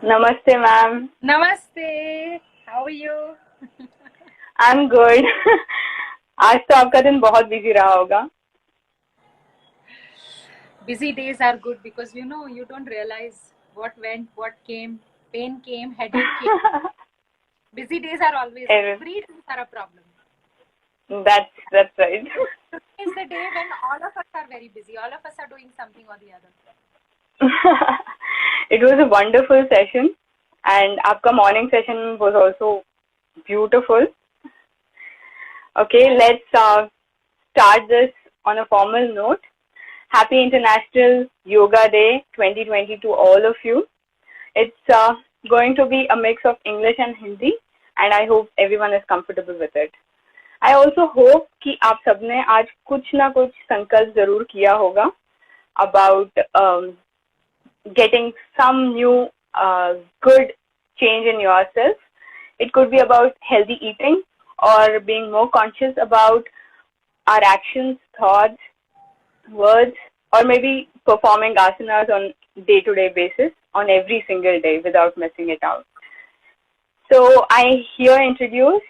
नमस्ते ma'am. Namaste. How are you? I am good. आज तो आपका दिन बहुत बिजी रहा होगा। Busy days are good because you don't realize what went, what came, pain came, headache came. Busy days are always there. Free days are a problem. that's right. Today is the day when all of us are very busy. All of us are doing something or the other. It was a wonderful session, and आपका morning session was also beautiful. Okay, let's start this on a formal note. Happy International Yoga Day 2020 to all of you. It's going to be a mix of English and Hindi, and I hope everyone is comfortable with it. I also hope कि आप सबने आज कुछ ना कुछ संकल्प जरूर किया होगा about getting some new good change in yourself. It could be about healthy eating or being more conscious about our actions, thoughts, words, or maybe performing asanas on day-to-day basis on every single day without missing it out. So I here introduce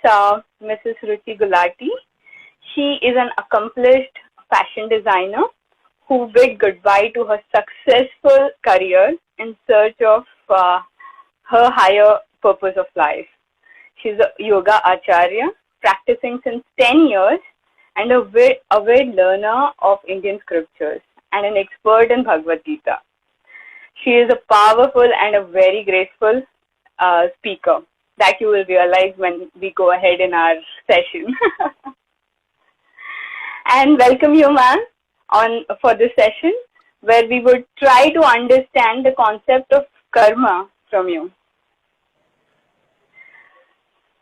Mrs. Ruchi Gulati. She is an accomplished fashion designer who bid goodbye to her successful career in search of her higher purpose of life. She's a yoga acharya, practicing since 10 years and a avid learner of Indian scriptures and an expert in Bhagavad Gita. She is a powerful and a very graceful speaker that you will realize when we go ahead in our session. And welcome you, ma'am, for this session where we would try to understand the concept of karma from you.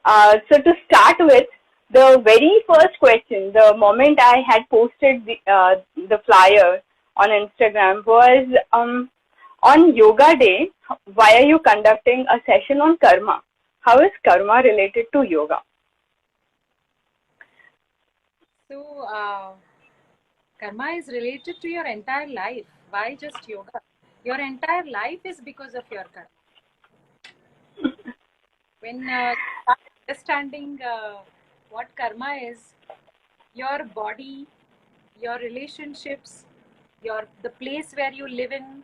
So to start with, the very first question, the moment I had posted the flyer on Instagram was on Yoga Day, why are you conducting a session on karma? How is karma related to yoga? So, karma is related to your entire life. Why just yoga? Your entire life is because of your karma. When you start understanding what karma is, your body, your relationships, the place where you live in,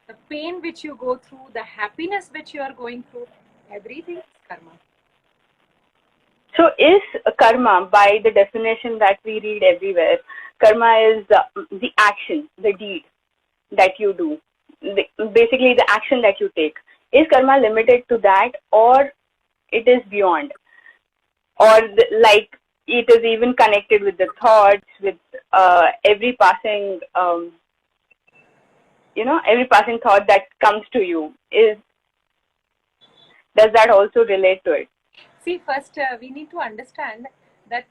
the pain which you go through, the happiness which you are going through, everything is karma. So is karma, by the definition that we read everywhere, karma is the action, the deed that you do, basically the action that you take. Is karma limited to that, or it is beyond? Or like it is even connected with the thoughts, with every passing, every passing thought that comes to you. Does that also relate to it? See, first we need to understand that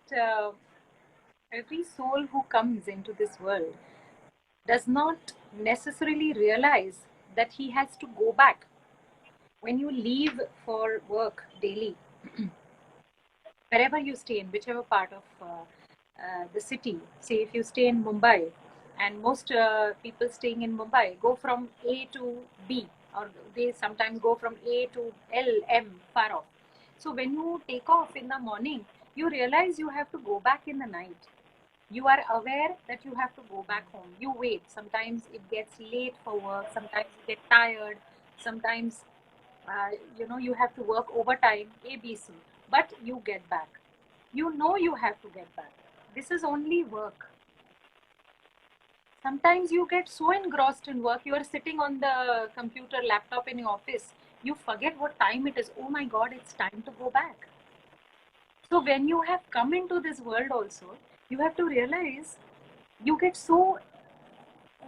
every soul who comes into this world does not necessarily realize that he has to go back. When you leave for work daily, wherever you stay in, whichever part of the city, say if you stay in Mumbai, and most people staying in Mumbai go from A to B, or they sometimes go from A to L, M, far off. So when you take off in the morning, you realize you have to go back in the night. You are aware that you have to go back home. You wait. Sometimes it gets late for work. Sometimes you get tired. Sometimes you have to work overtime, ABC. But you get back. You know you have to get back. This is only work. Sometimes you get so engrossed in work, you are sitting on the computer, laptop in your office, you forget what time it is. Oh my God, it's time to go back. So when you have come into this world also, you have to realize you get so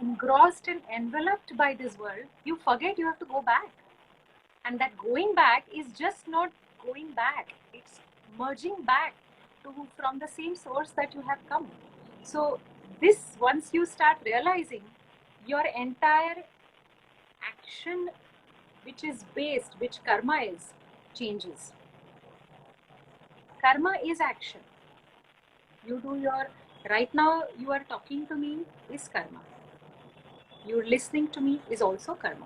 engrossed and enveloped by this world, you forget you have to go back. And that going back is just not going back, it's merging back from the same source that you have come. So this, once you start realizing, your entire action which is based, which karma is, changes. Karma is action. You do your, right now you are talking to me is karma. You're listening to me is also karma.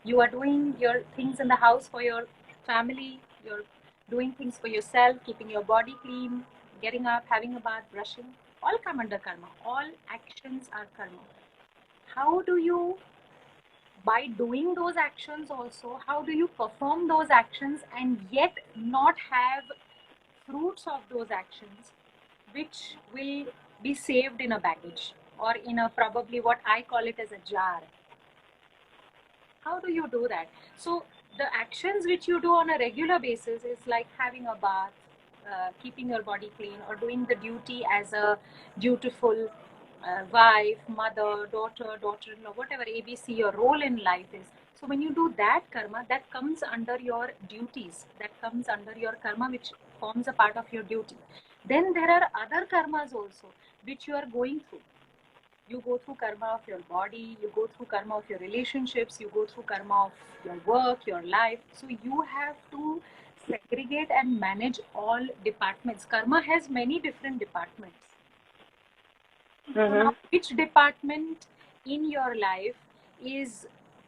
You are doing your things in the house for your family, you're doing things for yourself, keeping your body clean, getting up, having a bath, brushing, all come under karma. All actions are karma. How do you, by doing those actions also, how do you perform those actions and yet not have fruits of those actions which will be saved in a baggage or in a, probably what I call it as a jar? How do you do that? So the actions which you do on a regular basis is like having a bath, keeping your body clean, or doing the duty as a dutiful wife, mother, daughter-in-law, whatever ABC your role in life is. So when you do that karma, that comes under your duties, that comes under your karma, which forms a part of your duty. Then there are other karmas also which you are going through. You go through karma of your body, you go through karma of your relationships, you go through karma of your work, your life. So you have to segregate and manage all departments. Karma has many different departments. So now, which department in your life is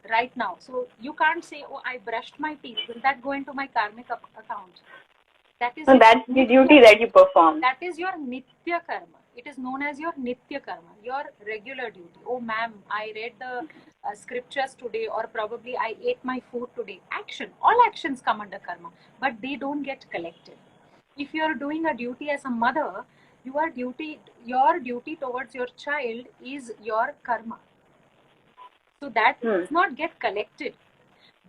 right now? So you can't say, oh, I brushed my teeth. Will that go into my karmic account? That is that's the duty that you perform. That is your nitya karma. It is known as your nitya karma, your regular duty. Oh, ma'am, I read the scriptures today, or probably I ate my food today. Action. All actions come under karma, but they don't get collected. If you are doing a duty as a mother, your duty towards your child is your karma. So that does not get collected.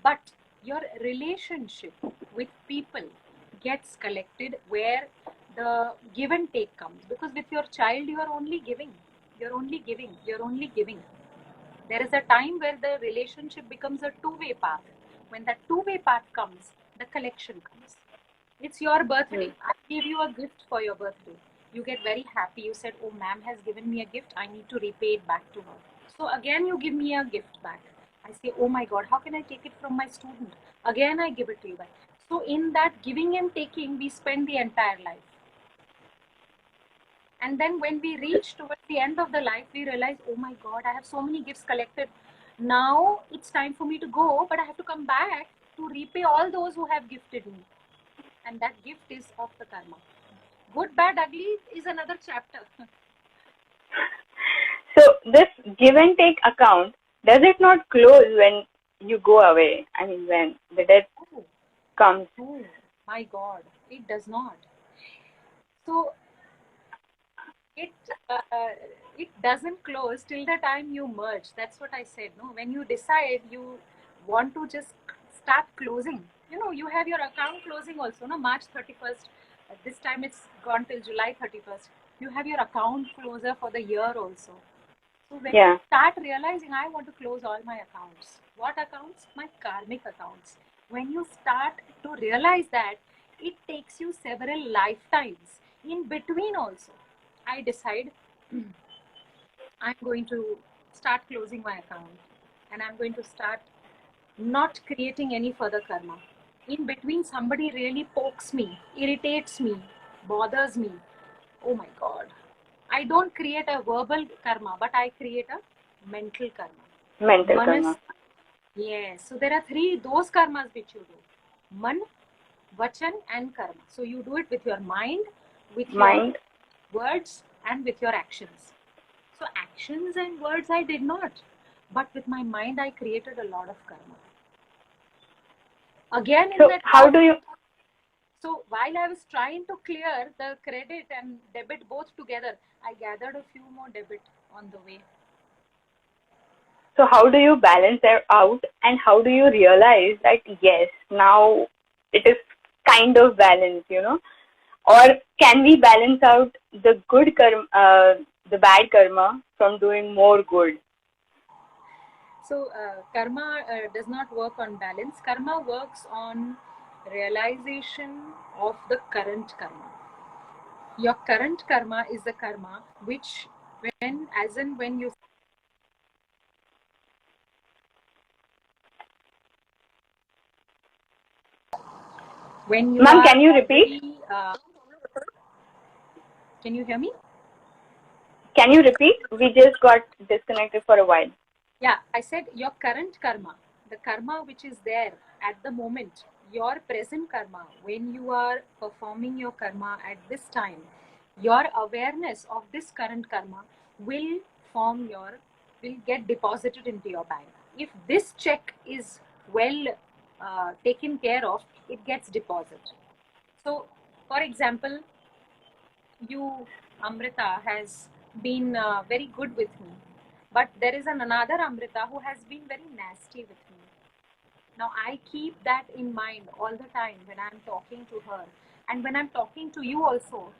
But your relationship with people gets collected, where the give and take comes. Because with your child, you are only giving. You're only giving. You're only giving. There is a time where the relationship becomes a two-way path. When that two-way path comes, the collection comes. It's your birthday. I gave you a gift for your birthday. You get very happy. You said, oh, ma'am has given me a gift. I need to repay it back to her. So again, you give me a gift back. I say, oh my God, how can I take it from my student? Again, I give it to you back. So in that giving and taking, we spend the entire life. And then when we reach towards the end of the life, we realize, oh my God, I have so many gifts collected. Now it's time for me to go, but I have to come back to repay all those who have gifted me. And that gift is of the karma. Good, bad, ugly is another chapter. So this give and take account, does it not close when you go away? I mean, when the death comes. Oh my God, it does not. So it doesn't close till the time you merge. That's what I said. No, when you decide you want to just start closing, you have your account closing also. No, March 31st. This time it's gone till July 31st. You have your account closer for the year also. So when you start realizing, I want to close all my accounts. What accounts? My karmic accounts. When you start to realize that, it takes you several lifetimes. In between also, I decide I'm going to start closing my account, and I'm going to start not creating any further karma. In between, somebody really pokes me, irritates me, bothers me. Oh my God. I don't create a verbal karma, but I create a mental karma. Mental karma. Yes. So there are those karmas which you do. Man, vachan and karma. So you do it with your mind, with your words, and with your actions. So actions and words I did not. But with my mind, I created a lot of karma. Again, so how do you... So while I was trying to clear the credit and debit both together, I gathered a few more debit on the way. So how do you balance that out, and how do you realize that, yes, now it is kind of balanced, Or can we balance out the good karma, the bad karma from doing more good? So karma does not work on balance. Karma works on realization of the current karma. Your current karma is the karma which when you Ma'am, can you repeat? Can you hear me? Can you repeat? We just got disconnected for a while. Yeah, I said your current karma, the karma which is there at the moment, your present karma, when you are performing your karma at this time, your awareness of this current karma will will get deposited into your bank. If this check is well taken care of, it gets deposited. So, for example, you, Amrita, has been very good with me, but there is another Amrita who has been very nasty with me. Now, I keep that in mind all the time when I'm talking to her, and when I'm talking to you also.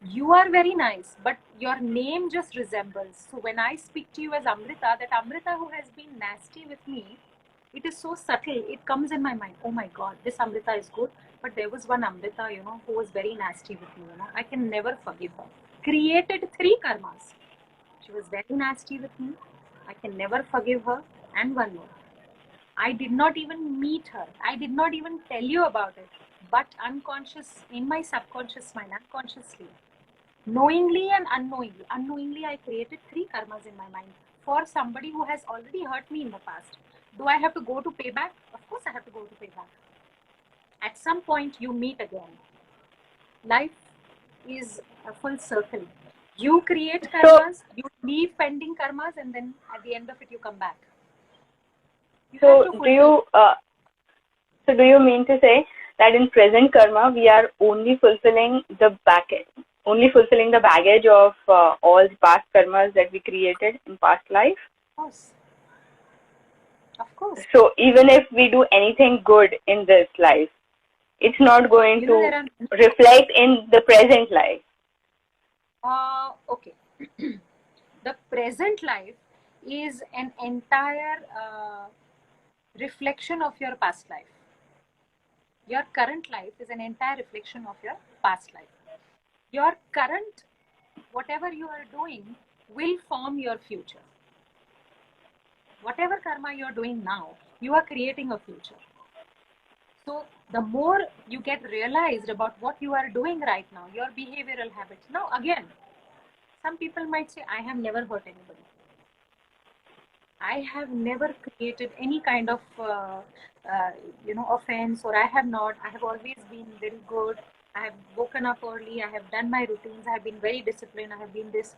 You are very nice, but your name just resembles. So when I speak to you as Amrita, that Amrita who has been nasty with me, it is so subtle. It comes in my mind. Oh my God, this Amrita is good, but there was one Amrita, who was very nasty with me. I can never forgive her. Created 3 karmas. She was very nasty with me. I can never forgive her. And one more. I did not even meet her. I did not even tell you about it. But unconscious, in my subconscious mind, unconsciously, knowingly and unknowingly, I created 3 karmas in my mind for somebody who has already hurt me in the past. Do I have to go to pay back? Of course I have to go to pay back. At some point you meet again. Life is a full circle. You create karmas, you leave pending karmas, and then at the end of it you come back. So do you mean to say that in present karma we are only fulfilling the baggage of all the past karmas that we created in past life? Of course. So even if we do anything good in this life, it's not going to reflect in the present life. Okay. The present life is an entire reflection of your past life. Your current life is an entire reflection of your past life. Your current, whatever you are doing, will form your future. Whatever karma you are doing now, you are creating a future. So the more you get realized about what you are doing right now, your behavioral habits. Now again, some people might say, I have never hurt anybody. I have never created any kind of offense, or I have always been very good. I have woken up early. I have done my routines. I have been very disciplined. I have been this.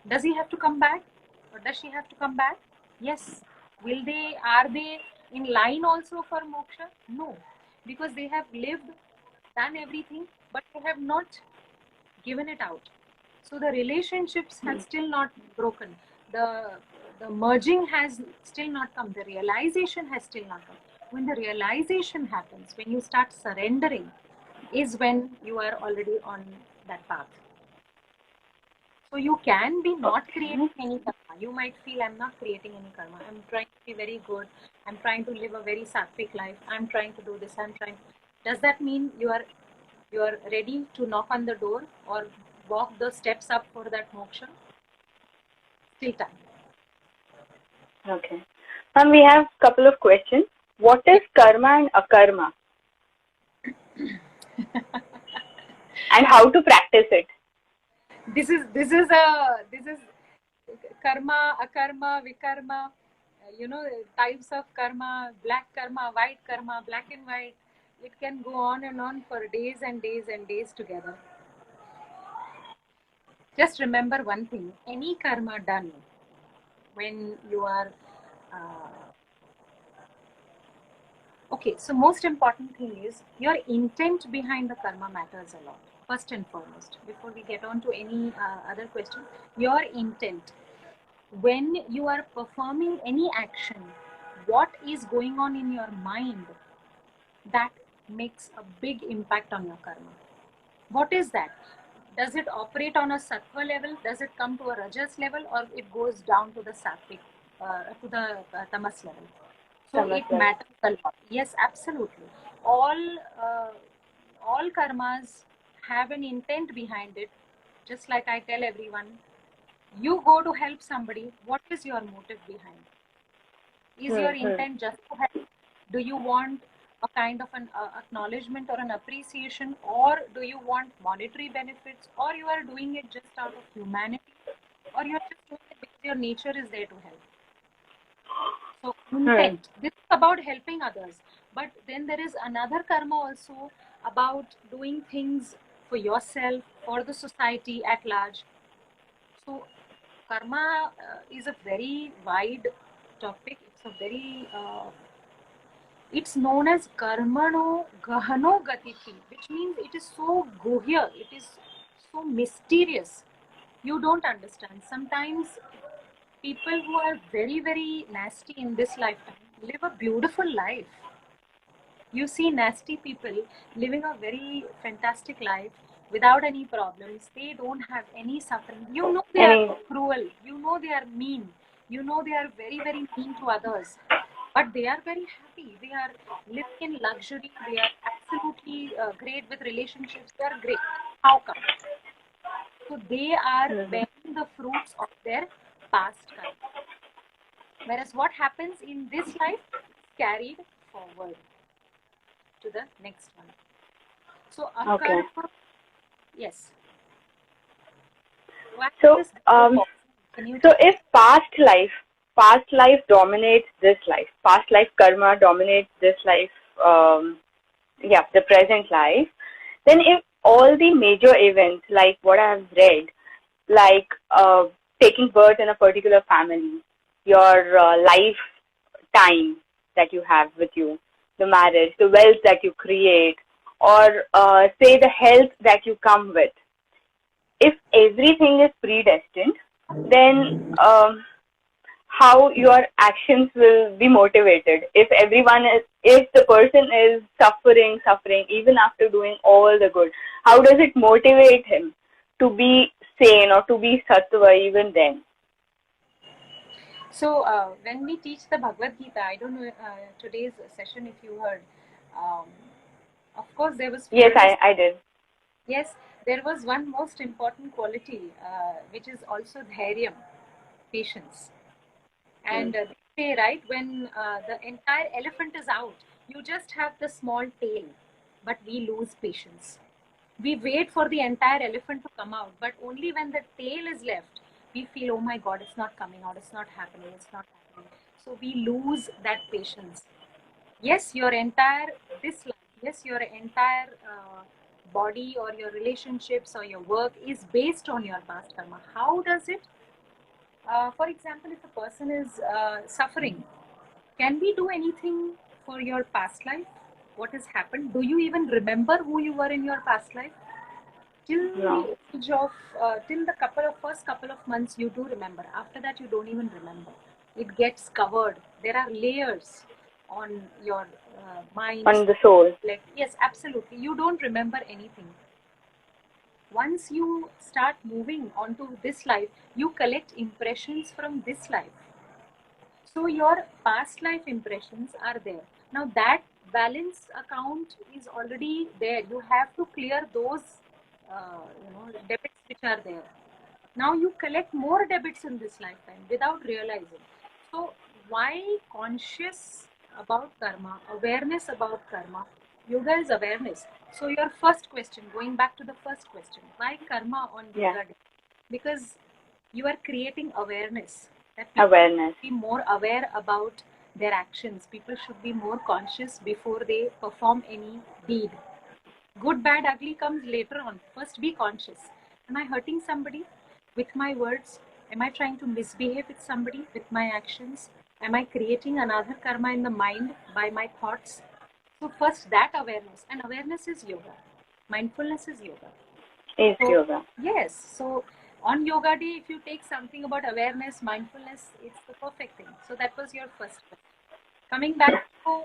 Does he have to come back, or does she have to come back? Yes. Are they in line also for moksha? No, because they have lived, done everything, but they have not given it out. So the relationships have still not broken. The merging has still not come. The realization has still not come. When the realization happens, when you start surrendering, is when you are already on that path. So you can be not creating any karma. You might feel, I'm not creating any karma. I'm trying to be very good. I'm trying to live a very sattvic life. I'm trying to do this. Does that mean you are ready to knock on the door or walk the steps up for that moksha? Still time. Okay. We have a couple of questions. What is karma and akarma? And how to practice it? This is karma, akarma, vikarma, types of karma, black karma, white karma, black and white. It can go on and on for days and days and days together. Just remember one thing, any karma done when you are okay, so most important thing is your intent behind the karma matters a lot. First and foremost, before we get on to any other question, your intent. When you are performing any action, what is going on in your mind, that makes a big impact on your karma. What is that? Does it operate on a sattva level? Does it come to a rajas level, or it goes down to the sattvic, to the tamas level? So it matters a lot. Yes, absolutely. All karmas have an intent behind it. Just like I tell everyone, you go to help somebody, what is your motive behind? Is your intent just to help? Do you want a kind of an acknowledgement or an appreciation, or do you want monetary benefits, or you are doing it just out of humanity, or you are just doing it because your nature is there to help? So intent, this is about helping others, but then there is another karma also about doing things for yourself, for the society at large. So karma is a very wide topic. It's known as karmano gahano gatiti, which means it is so guhya, it is so mysterious. You don't understand. Sometimes people who are very, very nasty in this lifetime live a beautiful life. You see nasty people living a very fantastic life without any problems. They don't have any suffering. You know they are cruel. You know they are mean. You know they are very, very mean to others. But they are very happy. They are living in luxury. They are absolutely great with relationships. They are great. How come? So they are bearing the fruits of their past karma. Whereas what happens in this life is carried forward to the next one. So karma, yes. So if past life dominates this life, past life karma dominates this life, the present life, then if all the major events like what I have read, like taking birth in a particular family, your lifetime that you have with you, the marriage, the wealth that you create, or say the health that you come with, if everything is predestined, then how your actions will be motivated. If the person is suffering, even after doing all the good, how does it motivate him to be sane or to be sattva even then? So when we teach the Bhagavad Gita, I don't know today's session if you heard, of course there was... Yes, I did. Yes, there was one most important quality which is also dhairyam, patience. And they say, right, when the entire elephant is out, you just have the small tail, but we lose patience. We wait for the entire elephant to come out, but only when the tail is left, we feel, oh my God, it's not coming out, it's not happening. So we lose that patience. Yes, your entire body or your relationships or your work is based on your past karma. How does it? For example, if a person is suffering, can we do anything for your past life? What has happened? Do you even remember who you were in your past life? Till the age of, till the first couple of months, you do remember. After that, you don't even remember. It gets covered. There are layers on your mind. On the soul. Yes, absolutely. You don't remember anything. Once you start moving onto this life, you collect impressions from this life. So your past life impressions are there. Now that balance account is already there. You have to clear those debits which are there. Now you collect more debits in this lifetime without realizing. So why conscious about karma, awareness about karma? Yoga is awareness. So your first question, going back to the first question, why karma on Yoga Day? Because you are creating awareness. That people should be more aware about their actions. People should be more conscious before they perform any deed. Good, bad, ugly comes later on. First be conscious. Am I hurting somebody with my words? Am I trying to misbehave with somebody with my actions? Am I creating another karma in the mind by my thoughts? So first that awareness. And awareness is yoga. Mindfulness is yoga. Yoga. Yes. So on Yoga Day, if you take something about awareness, mindfulness, it's the perfect thing. So that was your first question. Coming back to,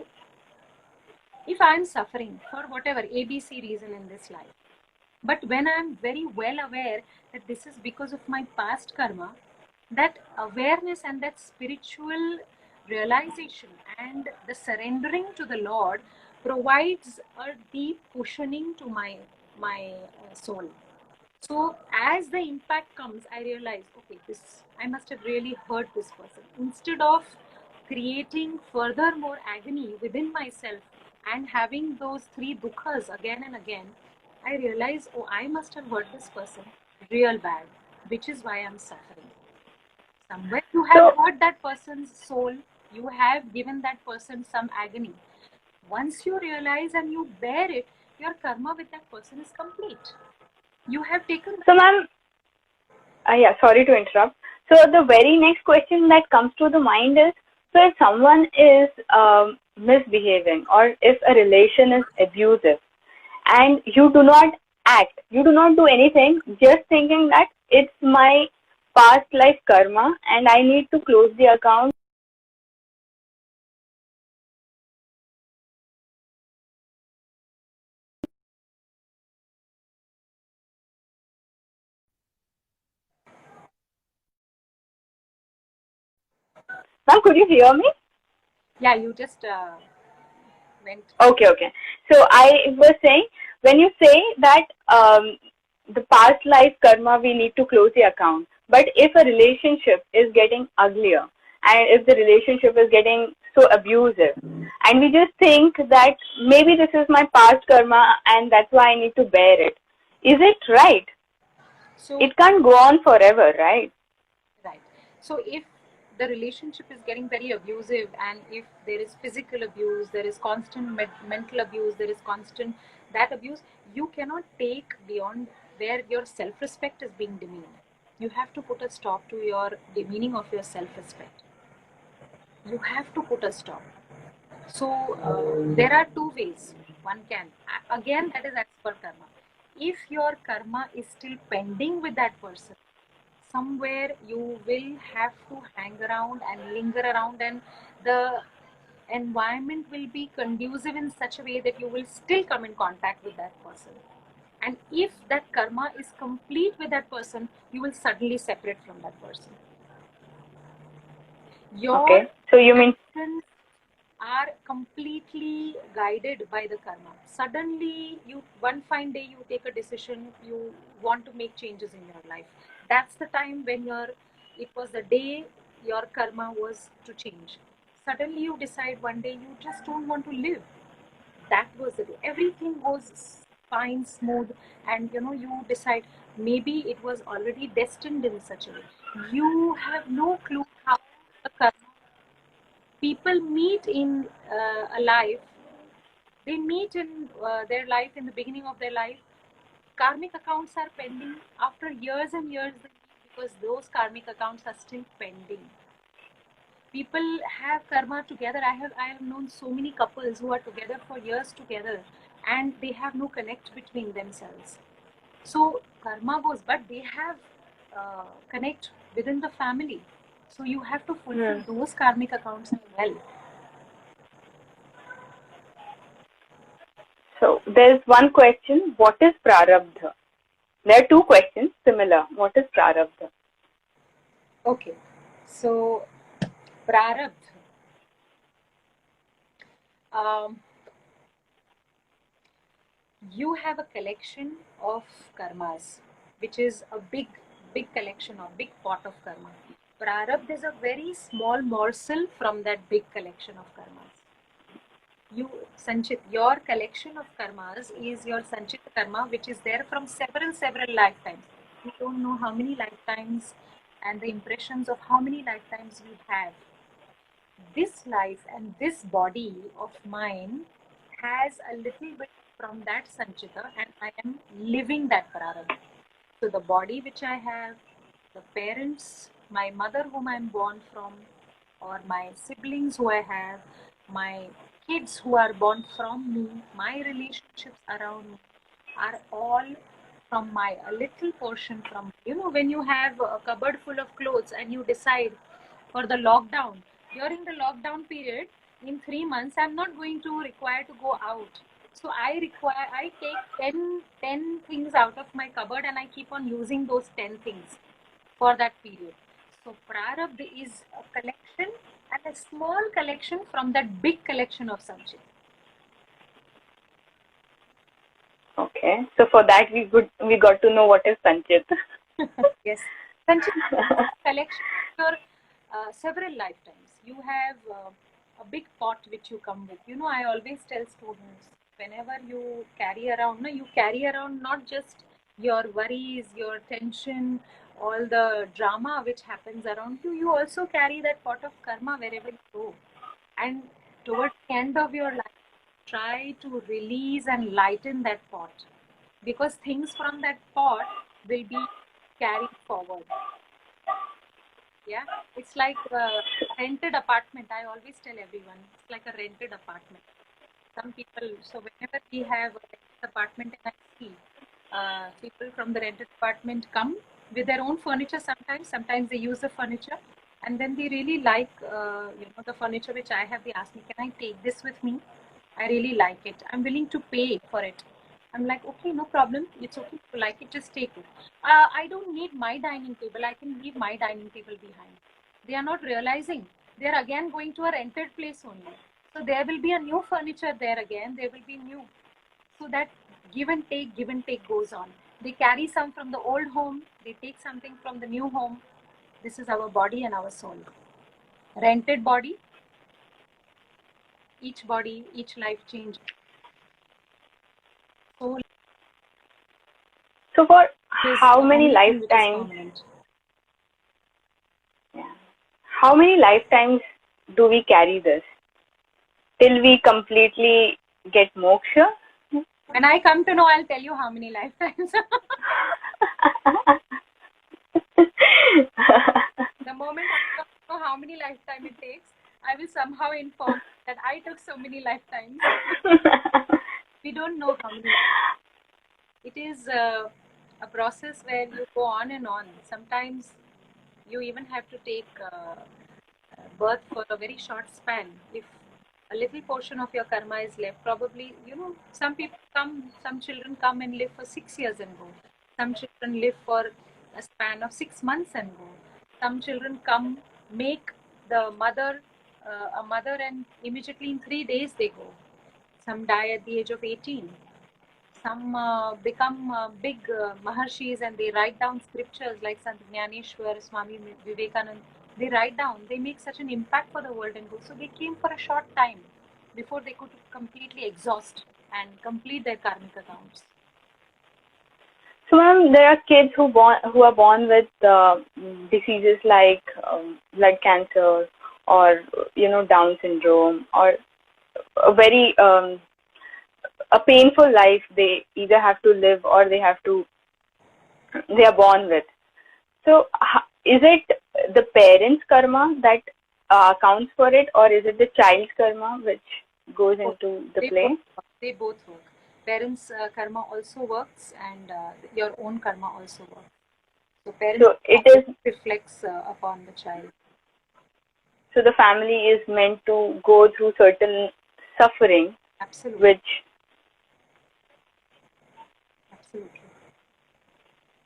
if I'm suffering for whatever ABC reason in this life, but when I'm very well aware that this is because of my past karma, that awareness and that spiritual realization and the surrendering to the Lord provides a deep cushioning to my soul. So as the impact comes, I realize, okay, I must have really hurt this person. Instead of creating further more agony within myself and having those three dukkhas again and again, I realize, oh, I must have hurt this person real bad, which is why I'm suffering. Somewhere you have hurt that person's soul, You have given that person some agony. Once you realize and you bear it, your karma with that person is complete. You have taken. So, ma'am, yeah, sorry to interrupt. So, the very next question that comes to the mind is, so if someone is misbehaving, or if a relation is abusive, and you do not act, you do not do anything, just thinking that it's my past life karma and I need to close the account. Ma'am, could you hear me? Yeah, you just went. Okay, okay. So I was saying, when you say that the past life karma, we need to close the account. But if a relationship is getting uglier, and if the relationship is getting so abusive, and we just think that maybe this is my past karma and that's why I need to bear it, is it right? So It can't go on forever, right? right. So if the relationship is getting very abusive, and if there is physical abuse, there is constant mental abuse, there is constant that abuse, you cannot take beyond where your self-respect is being demeaned. You have to put a stop to your demeaning of your self-respect. You have to put a stop. So there are two ways one can. Again, that is as per karma. If your karma is still pending with that person, somewhere you will have to hang around and linger around, and the environment will be conducive in such a way that you will still come in contact with that person. And if that karma is complete with that person, you will suddenly separate from that person. Your Okay. So you mean, actions are completely guided by the karma. Suddenly, you one fine day you take a decision, you want to make changes in your life. That's the time when it was the day your karma was to change. Suddenly, you decide one day you just don't want to live. That was the day. Everything was fine, smooth, and you decide maybe it was already destined in such a way. You have no clue how the karma people meet in a life. They meet in their life in the beginning of their life. Karmic accounts are pending after years and years, because those karmic accounts are still pending. People have karma together. I have known so many couples who are together for years together, and they have no connect between themselves. So karma goes, but they have connect within the family. So you have to fulfill those karmic accounts as well. so there's one question, what is prarabdha? There are two questions similar. What is prarabdha? Okay, so prarabdha. Um, you have a collection of karmas, which is a big collection or big pot of karma. Prarabdha is a very small morsel from that big collection of karmas. You sanchit, your collection of karmas is your sanchit karma, which is there from several lifetimes. You don't know how many lifetimes and the impressions of how many lifetimes you have. This life and this body of mine has a little bit from that sanchita, and I am living that prarabdha. So the body which I have, the parents, my mother whom I am born from, or my siblings who I have, my kids who are born from me, my relationships around me are all from my a little portion from, when you have a cupboard full of clothes and you decide for the lockdown, during the lockdown period, in 3 months I'm not going to require to go out. So I take 10 things out of my cupboard, and I keep on using those 10 things for that period. So prarabdha is a collection, and a small collection from that big collection of sanchit. Okay. So for that we got to know what is sanchit. Yes, sanchit is a collection of your several lifetimes. You have a big pot which you come with. I always tell students, whenever you carry around, no, you carry around not just your worries, your tension, all the drama which happens around you, you also carry that pot of karma wherever you go. And towards the end of your life, try to release and lighten that pot, because things from that pot will be carried forward. Yeah, it's like a rented apartment. I always tell everyone, it's like a rented apartment. Some people, so whenever we have a rented apartment and I see people from the rented apartment come with their own furniture sometimes they use the furniture, and then they really like the furniture which I have. They ask me, can I take this with me? I really like it. I'm willing to pay for it. I'm like, okay, no problem. It's okay. If you like it, just take it. I don't need my dining table. I can leave my dining table behind. They are not realizing they're again going to a rented place only. So there will be a new furniture there again. There will be new. So that give and take goes on. They carry some from the old home. They take something from the new home. This is our body and our soul. Rented body. Each body, each life change. So for Is how the many only thing which is lifetimes? permanent. Yeah. How many lifetimes do we carry this till we completely get moksha? When I come to know, I'll tell you how many lifetimes. The moment I know how many lifetimes it takes, I will somehow inform that I took so many lifetimes. We don't know how many. It is a process where you go on and on. Sometimes you even have to take birth for a very short span. If a little portion of your karma is left, probably, some children come and live for 6 years and go. Some children live for a span of 6 months and go. Some children come, make the mother a mother, and immediately in 3 days they go. Some die at the age of 18. Some become big maharshis, and they write down scriptures like Sant Jnaneshwar, Swami Vivekanand. They write down, they make such an impact for the world and go. So they came for a short time before they could completely exhaust and complete their karmic accounts. So, ma'am, there are kids who are born with diseases like blood cancer, or Down syndrome, or a very a painful life they either have to live or they are born with. So, is it the parents' karma that accounts for it, or is it the child's karma which goes into the play? They both work. Parents' karma also works, and your own karma also works. So parents reflects upon the child. So the family is meant to go through certain suffering. Absolutely. Absolutely.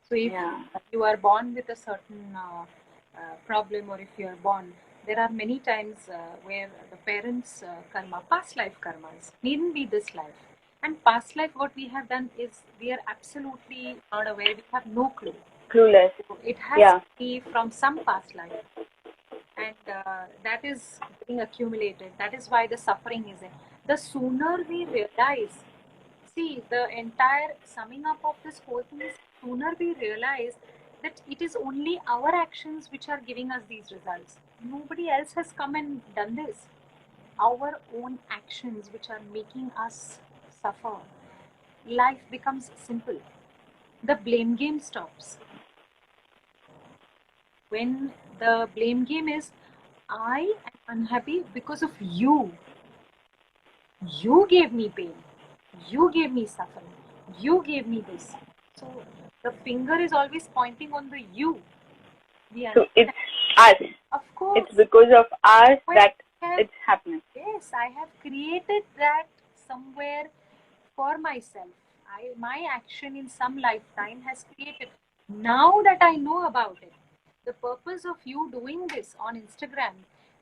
So if you are born with a certain problem, or if you are born, there are many times where the parents' karma, past life karmas, needn't be this life. And past life, what we have done is we are absolutely not aware. We have no clue. Clueless. So it has to be from some past life. And that is being accumulated. That is why the suffering is in. The sooner we realize, see, the entire summing up of this whole thing is, sooner we realize that it is only our actions which are giving us these results. Nobody else has come and done this. Our own actions which are making us suffer. Life becomes simple. The blame game stops. When the blame game is, I am unhappy because of you. You gave me pain. You gave me suffering. You gave me this. So the finger is always pointing on the you. So it's us. Of course. It's because of us that it's happening. Yes, I have created that somewhere for myself. My action in some lifetime has created. Now that I know about it, the purpose of you doing this on Instagram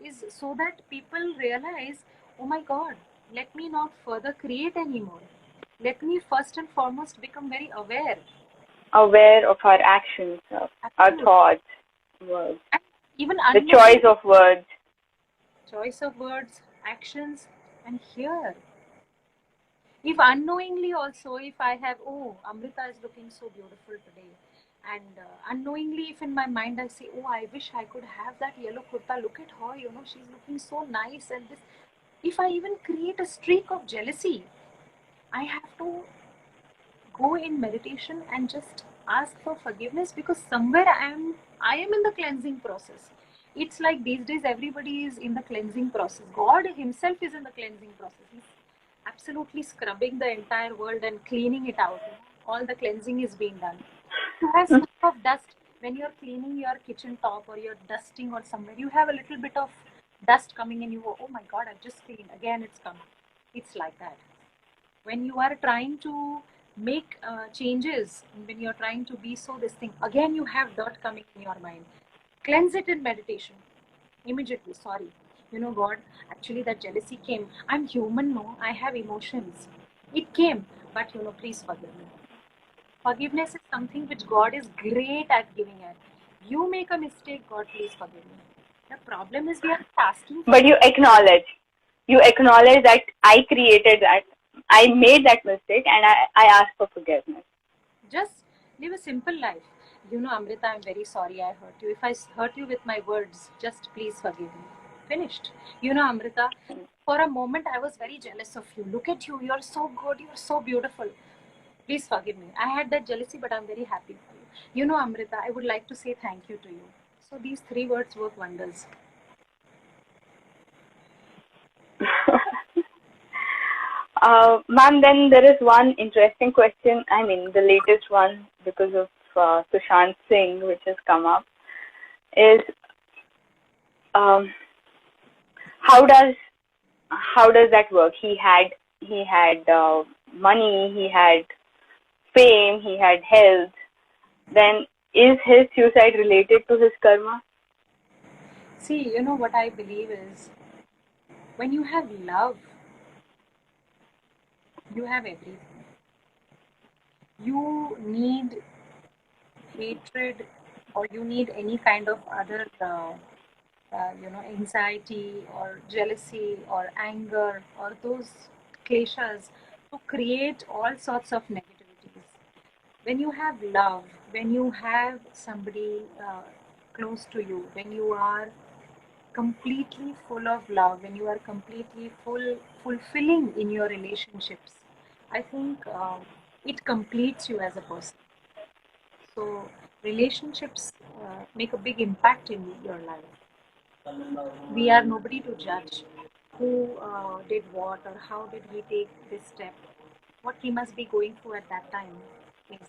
is so that people realize, oh my God, let me not further create anymore. Let me first and foremost become very aware. Aware of our actions, our thoughts, words. And even the choice of words. Choice of words, actions, and here. If unknowingly also, if I have, oh, Amrita is looking so beautiful today. And unknowingly, if in my mind I say, oh, I wish I could have that yellow kurta, look at her, she's looking so nice, and this, if I even create a streak of jealousy, I have to go in meditation and just ask for forgiveness, because somewhere I am in the cleansing process. It's like these days everybody is in the cleansing process. God himself is in the cleansing process. He's absolutely scrubbing the entire world and cleaning it out. All the cleansing is being done. You have some of dust when you're cleaning your kitchen top, or you're dusting or somewhere. You have a little bit of dust coming and you go, oh my God, I've just cleaned. Again, it's come. It's like that. When you are trying to make changes, when you're trying to be so this thing, again you have dirt coming in your mind. Cleanse it in meditation. Immediately, sorry. God, actually that jealousy came. I'm human, no? I have emotions. It came, but please forgive me. Forgiveness is something which God is great at giving it. You make a mistake, God, please forgive me. The problem is we are asking for. But you acknowledge that I created that, I made that mistake, and I asked for forgiveness. Just live a simple life. Amrita, I'm very sorry I hurt you. If I hurt you with my words, just please forgive me. Finished. Amrita, for a moment I was very jealous of you. Look at you. You're so good. You're so beautiful. Please forgive me. I had that jealousy, but I'm very happy for you. Amrita, I would like to say thank you to you. So these 3 words work wonders. Ma'am, then there is one interesting question. I mean, the latest one, because of Sushant Singh, which has come up, is how does that work? He had money, he had fame, he had health. Then is his suicide related to his karma? See, what I believe is, when you have love, you have everything. You need hatred, or you need any kind of other anxiety or jealousy or anger or those kleshas to create all sorts of negativities. When you have love, when you have somebody close to you, when you are completely full of love, when you are completely fulfilling in your relationships, I think it completes you as a person. So relationships make a big impact in your life. We are nobody to judge who did what, or how did he take this step. What he must be going through at that time is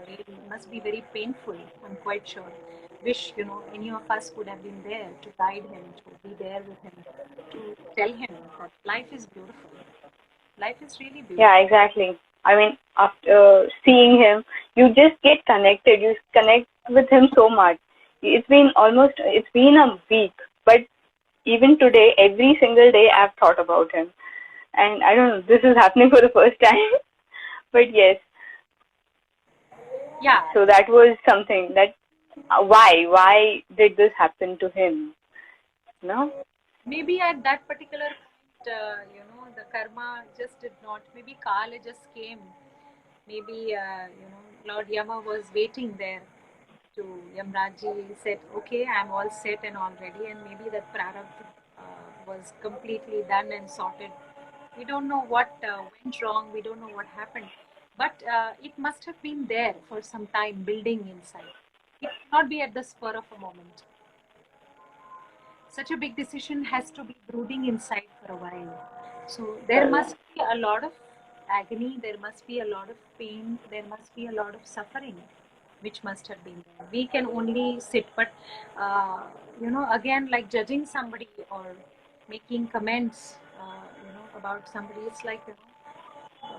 really must be very painful. I'm quite sure. Wish any of us could have been there to guide him, to be there with him, to tell him that life is beautiful. Life is really beautiful. Yeah, exactly. I mean, after seeing him, you just get connected. You connect with him so much. It's been a week, but even today, every single day, I've thought about him. And I don't know, this is happening for the first time. But yes. Yeah. So that was something that, why did this happen to him? No? Maybe at that particular point, the karma just did not. Maybe Kala just came. Maybe, Lord Yama was waiting there to Yamraji said, okay, I'm all set and all ready. And maybe that prarabdha was completely done and sorted. We don't know what went wrong. We don't know what happened. But it must have been there for some time, building inside. It cannot be at the spur of a moment. Such a big decision has to be brooding inside for a while. So there must be a lot of agony, there must be a lot of pain, there must be a lot of suffering, which must have been there. We can only sit, but again, like judging somebody or making comments, about somebody, it's like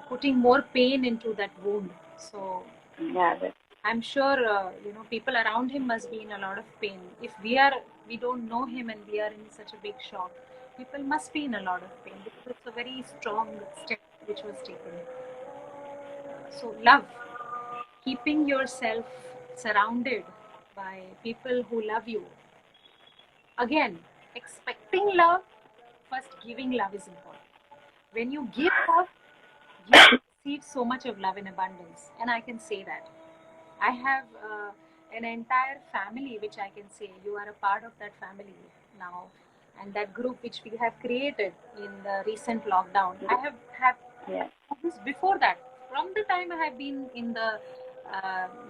putting more pain into that wound. So yeah, I'm sure people around him must be in a lot of pain. If we don't know him and we are in such a big shock, people must be in a lot of pain, because it's a very strong step which was taken. So love, keeping yourself surrounded by people who love you. Again, expecting love, first giving love is important. When you give love, you receive so much of love in abundance, and I can say that. I have an entire family, which I can say you are a part of that family now, and that group which we have created in the recent lockdown. I have Yeah. before that, from the time I have been in the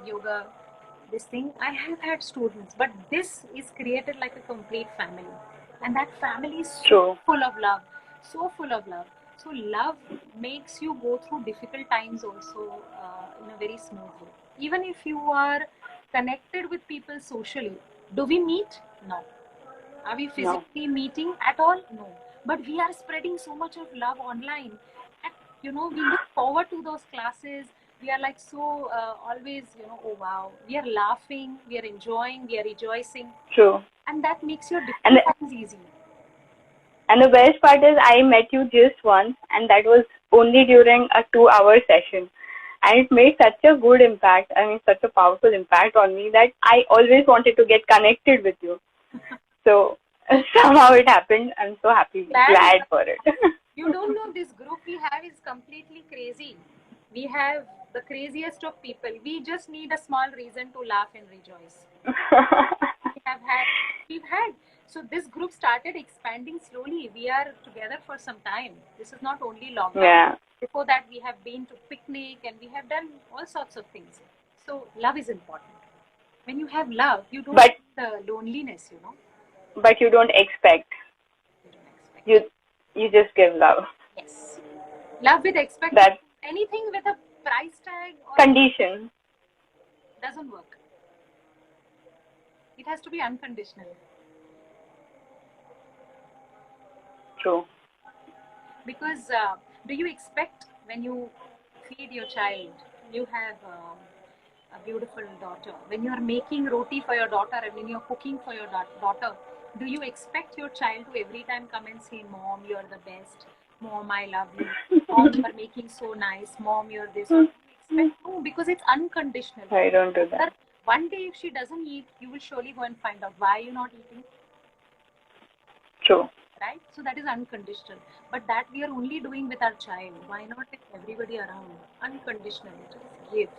yoga, this thing, I have had students, but this is created like a complete family, and that family is so True. full of love, so full of love. So love makes you go through difficult times also in a very smooth way. Even if you are connected with people socially, do we meet? No. Are we physically meeting at all? No. But we are spreading so much of love online. And, we look forward to those classes. We are like so always, oh wow. We are laughing, we are enjoying, we are rejoicing. True. And that makes your difficult times easy. And the best part is I met you just once, and that was only during a 2-hour session. And it made such a good impact, such a powerful impact on me that I always wanted to get connected with you. So somehow it happened. I'm so happy, glad for it. You don't know, this group we have is completely crazy. We have the craziest of people. We just need a small reason to laugh and rejoice. We've had. So this group started expanding slowly. We are together for some time. This is not only lockdown. Yeah. Before that, we have been to picnic and we have done all sorts of things. So love is important. When you have love, you don't have the loneliness, But you don't expect. You just give love. Yes. Love with expectation. Anything with a price tag or condition doesn't work. It has to be unconditional. True. Because do you expect when you feed your child, you have a beautiful daughter, when you are making roti for your daughter and when you are cooking for your daughter, do you expect your child to every time come and say, Mom, you're the best, Mom, I love you, Mom, you are making so nice, Mom, you're this? Or do you expect? No, because it's unconditional. I don't do that. One day if she doesn't eat, you will surely go and find out why you're not eating. True. Right? So that is unconditional. But that we are only doing with our child. Why not with everybody around? Unconditionally. Just give.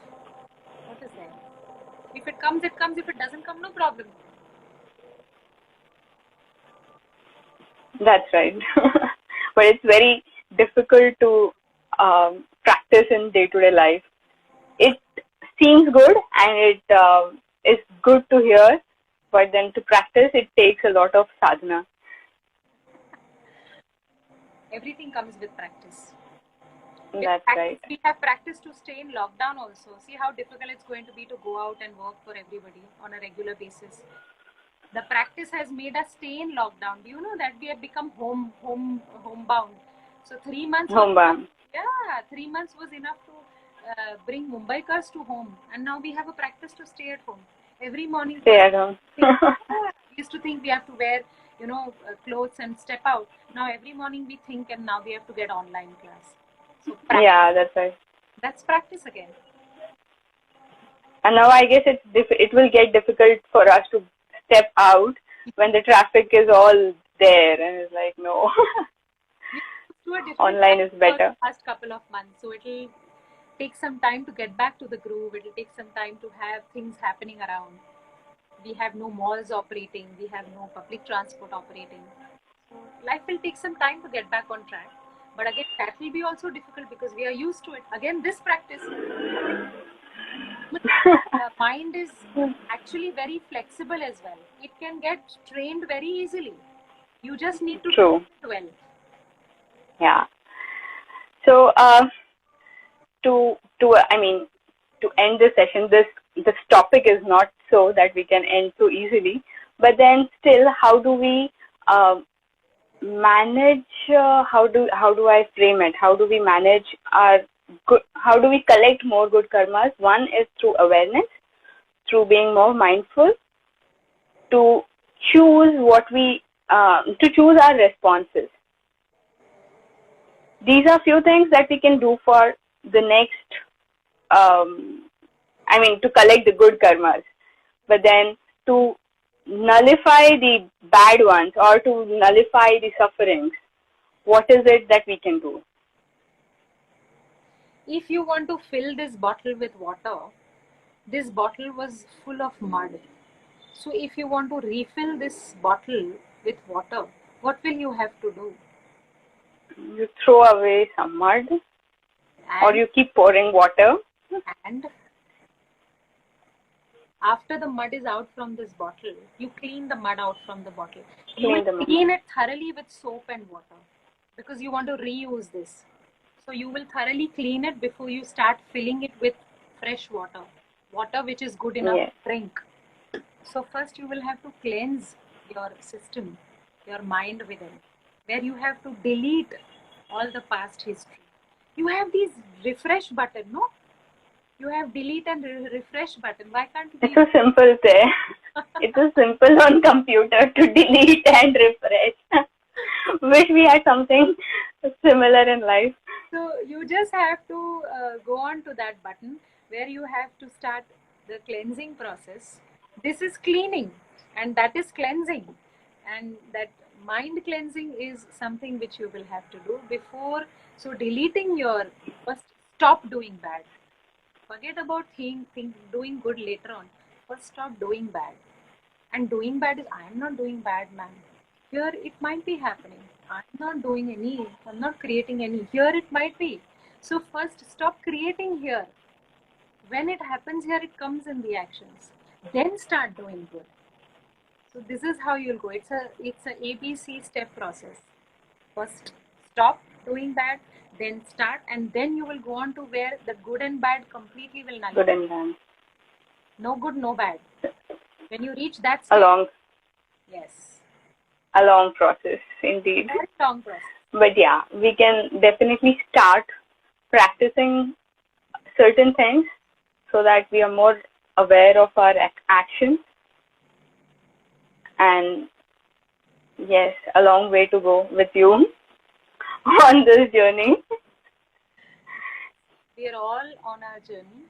What is there? If it comes, it comes. If it doesn't come, no problem. That's right. But it's very difficult to practice in day-to-day life. It seems good and it is good to hear, but then to practice, it takes a lot of sadhana. Everything comes with practice. That's right. We have practiced to stay in lockdown also. See how difficult it's going to be to go out and work for everybody on a regular basis. The practice has made us stay in lockdown. Do you know that we have become homebound? So 3 months. Homebound. 3 months was enough to bring Mumbaikars to home, and now we have a practice to stay at home. Every morning. Stay at home. We used to think we have to wear, clothes and step out. Now every morning we think, and now we have to get online class. So practice. Yeah, that's right. That's practice again. And now I guess it will get difficult for us to step out when the traffic is all there, and it's like no. Online is better. Last couple of months, so it'll take some time to get back to the groove. It'll take some time to have things happening around. We have no malls operating. We have no public transport operating. So life will take some time to get back on track. But again, that will be also difficult because we are used to it. Again, this practice. The mind is actually very flexible as well. It can get trained very easily. You just need to do it well. Yeah. So to end this session, this topic is not so that we can end so easily. But then still, how do we manage? How do I frame it? How do we manage our good? How do we collect more good karmas? One is through awareness, through being more mindful, to choose to choose our responses. These are few things that we can do for the next, to collect the good karmas. But then to nullify the bad ones or to nullify the sufferings, what is it that we can do? If you want to fill this bottle with water, this bottle was full of mud. So if you want to refill this bottle with water, what will you have to do? You throw away some mud, or And, you keep pouring water. and after the mud is out from this bottle, you clean the mud out from the bottle. You Clean the will mud. clean it thoroughly with soap and water because you want to reuse this. So you will thoroughly clean it before you start filling it with fresh water, water which is good enough Yes. to drink. So first you will have to cleanse your system, your mind within, where you have to delete all the past history. You have these refresh button, no? You have delete and refresh button. Why can't we? It's so simple there. It's so simple on computer to delete and refresh. Wish we had something similar in life. So you just have to go on to that button where you have to start the cleansing process. This is cleaning and that is cleansing, and that mind cleansing is something which you will have to do before. So deleting your first, stop doing bad. Forget about doing good later on. First stop doing bad. And doing bad is, I am not doing bad, man. Here it might be happening. I'm not doing any, I'm not creating any. Here it might be. So first stop creating here. When it happens here, it comes in the actions. Then start doing good. So this is how you'll go. It's a ABC step process. First stop doing bad, then start, and then you will go on to where the good and bad completely will nullify. Good and bad. No good, no bad. When you reach that stage, yes, a long process indeed. very long process. But yeah, we can definitely start practicing certain things so that we are more aware of our actions. And yes, a long way to go with you on this journey. We are all on our journey.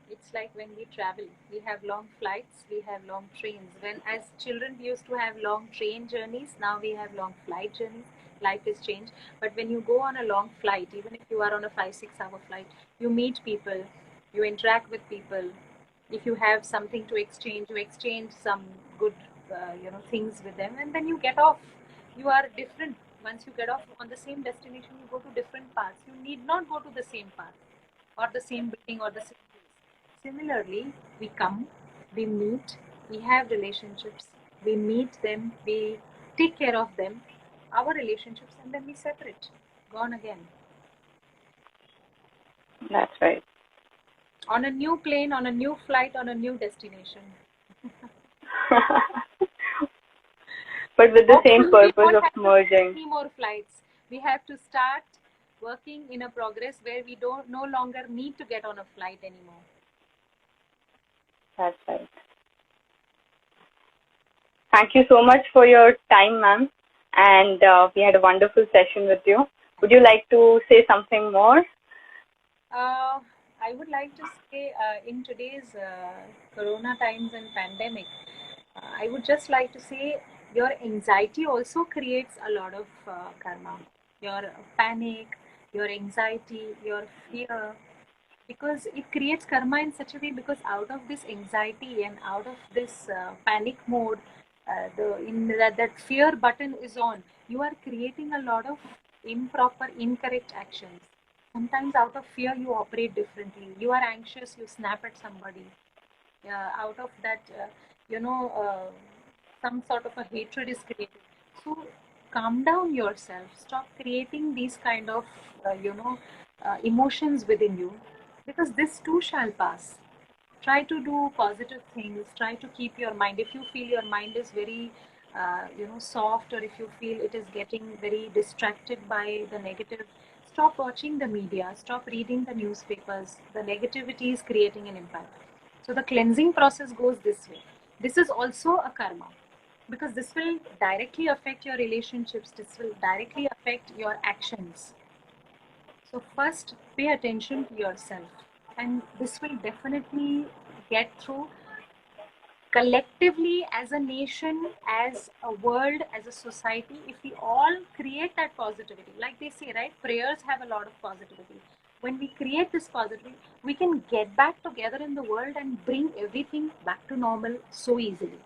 It's like when we travel, we have long flights, we have long trains. When as children we used to have long train journeys, now we have long flight journeys. Life has changed. But when you go on a long flight, even if you are on a 5-6 hour flight, you meet people, you interact with people. If you have something to exchange, you exchange some good things with them, and then you get off. You are different. Once you get off on the same destination, you go to different paths. You need not go to the same path or the same building or the same place. Similarly, we come, we meet, we have relationships, we meet them, we take care of them, our relationships, and then we separate, gone again. That's right. On a new plane, on a new flight, on a new destination. But with the same Hopefully, purpose of merging. 3 more flights. We have to start working in a progress where we don't no longer need to get on a flight anymore. That's right. Thank you so much for your time, ma'am. And we had a wonderful session with you. Would you like to say something more? I would like to say in today's corona times and pandemic, I would just like to say your anxiety also creates a lot of karma. Your panic, your anxiety, your fear, because it creates karma in such a way, because out of this anxiety and out of this panic mode, that fear button is on, you are creating a lot of improper, incorrect actions. Sometimes out of fear you operate differently. You are anxious, you snap at somebody. Out of that, some sort of a hatred is created. So calm down yourself. Stop creating these kind of emotions within you, because this too shall pass. Try to do positive things. Try to keep your mind, if you feel your mind is very soft, or if you feel it is getting very distracted by the negative, stop watching the media, stop reading the newspapers. The negativity is creating an impact. So the cleansing process goes this way. This is also a karma, because this will directly affect your relationships. This will directly affect your actions. So first, pay attention to yourself, and this will definitely get through. Collectively, as a nation, as a world, as a society, if we all create that positivity, like they say, right, prayers have a lot of positivity. when we create this positivity, we can get back together in the world and bring everything back to normal so easily.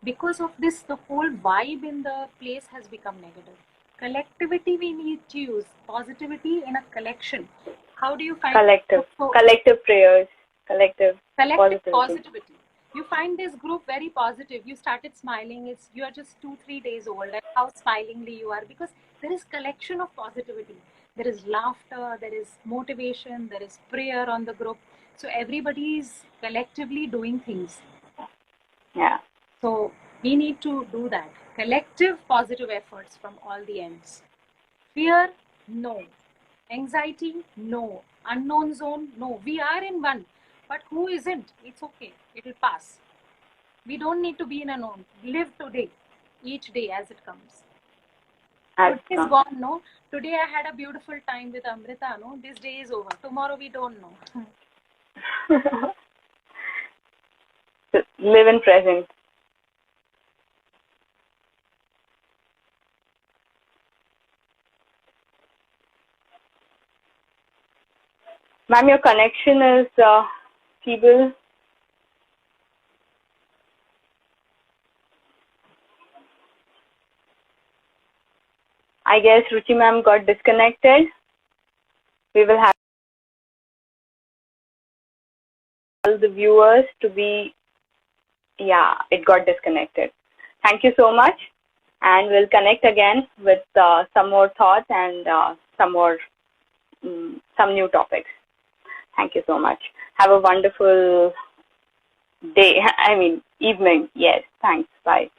Because of this, the whole vibe in the place has become negative. Collectivity we need to use. Positivity in a collection. How do you find collective prayers, collective positivity? You find this group very positive. You started smiling. You are just 2-3 days old, and how smilingly you are, because there is collection of positivity. There is laughter, there is motivation, there is prayer on the group. So everybody is collectively doing things. Yeah. So we need to do that. Collective positive efforts from all the ends. Fear, no. Anxiety, no. Unknown zone, no. We are in one. But who isn't? It's okay. It will pass. We don't need to be in a known. Live today. Each day as it comes. Today is gone, no? Today I had a beautiful time with Amrita, no? This day is over. Tomorrow we don't know. Live in present. Ma'am, your connection is feeble. I guess Ruchi ma'am got disconnected. We will have all the viewers to be, yeah, it got disconnected. Thank you so much. And we'll connect again with some more thoughts and some new topics. Thank you so much. Have a wonderful day. I mean, evening. Yes, thanks. Bye.